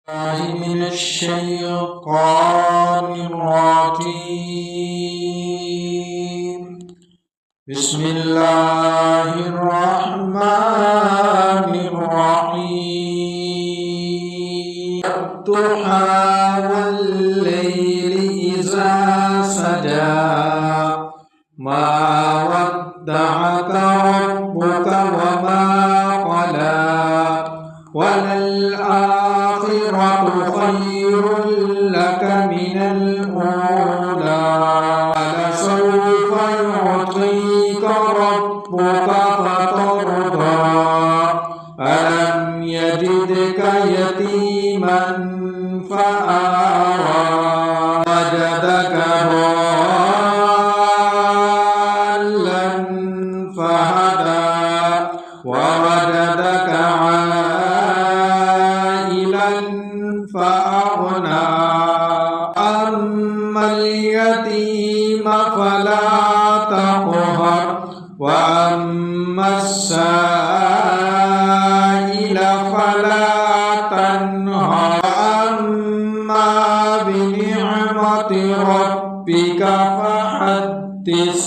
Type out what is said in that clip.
من الشيطان الرجيم. بسم الله الرحمن الرحيم. والضحى والليل إذا سجى ما ودعك ربك وما قلى وللآخرة خير لك من الأولى ولسوف يعطيك ربك فترضى ألم يجدك يتيما فآوى وجدك ضالا فهدى ووجدك عائلا فأغنى أما اليتيم فلا تقهر وأما السائل فلا تنهر وأما بنعمة ربك فحدث.